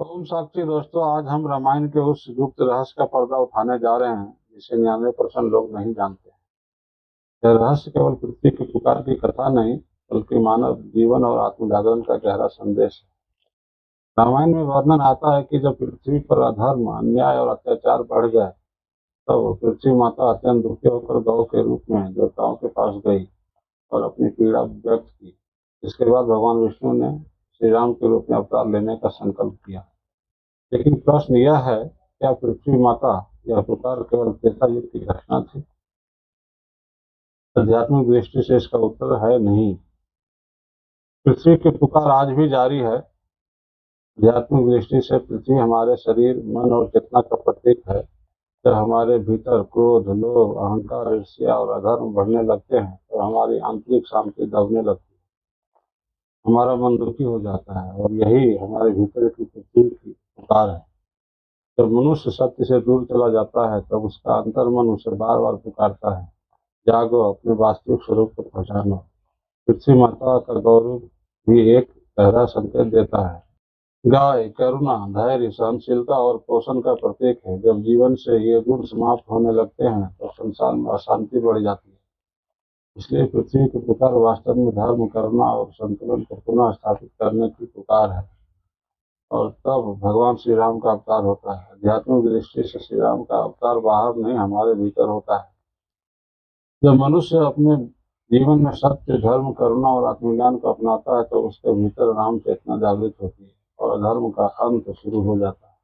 ओम साक्षी दोस्तों, आज हम रामायण के उस गुप्त रहस्य का पर्दा उठाने जा रहे हैं जिसे 99% लोग नहीं जानते। यह रहस्य केवल पृथ्वी की पुकार की कथा नहीं, बल्कि मानव जीवन और आत्मजागरण का गहरा संदेश है। रामायण में वर्णन आता है कि जब पृथ्वी पर अधर्म, अन्याय और अत्याचार बढ़ गए, तब पृथ्वी माता अत्यंत दुखी होकर गौ के रूप में देवताओं के पास गई और अपनी पीड़ा व्यक्त की। इसके बाद भगवान विष्णु ने श्री राम के रूप में अवतार लेने का संकल्प किया। लेकिन प्रश्न यह है, क्या पृथ्वी माता यह पुकार केवल त्रेता युग की घटना थी? आध्यात्मिक दृष्टि से इसका उत्तर है नहीं। पृथ्वी की पुकार आज भी जारी है। आध्यात्मिक दृष्टि से पृथ्वी हमारे शरीर, मन और चेतना का प्रतीक है। जब हमारे भीतर क्रोध, लोभ, अहंकार, ईर्ष्या और अधर्म बढ़ने लगते हैं, तो हमारी आंतरिक शांति दबने लगती है। हमारा मन दुखी हो जाता है और यही हमारे भीतर की पृथ्वी की पुकार है। जब मनुष्य सत्य से दूर चला जाता है, तब उसका अंतर्मन उसे बार बार पुकारता है, जागो, अपने वास्तविक स्वरूप को पहचानो। पृथ्वी माता का गौरव भी एक गहरा संकेत देता है। गाय करुणा, धैर्य, सहनशीलता और पोषण का प्रतीक है। जब जीवन से ये गुण समाप्त होने लगते हैं, तो संसार में अशांति बढ़ जाती है। इसलिए पृथ्वी की पुकार वास्तव में धर्म, करुणा और संतुलन को पुनः स्थापित करने की पुकार है। और तब भगवान श्री राम का अवतार होता है। आध्यात्मिक दृष्टि से श्री राम का अवतार बाहर नहीं, हमारे भीतर होता है। जब मनुष्य अपने जीवन में सत्य, धर्म, करुणा और आत्मज्ञान को अपनाता है, तो उसके भीतर राम चेतना जागृत होती है और अधर्म का अंत शुरू हो जाता है।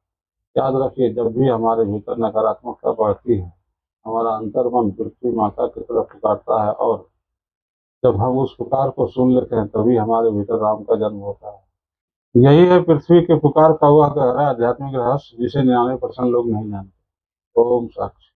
याद रखिए, जब भी हमारे भीतर नकारात्मकता बढ़ती है, हमारा अंतर्मन पृथ्वी माता की तरफ पुकारता है, और जब हम उस पुकार को सुन लेते हैं, तभी हमारे भीतर राम का जन्म होता है। यही है पृथ्वी के पुकार का वह गहरा आध्यात्मिक रहस्य जिसे 99% लोग नहीं जानते। ओम साक्षी।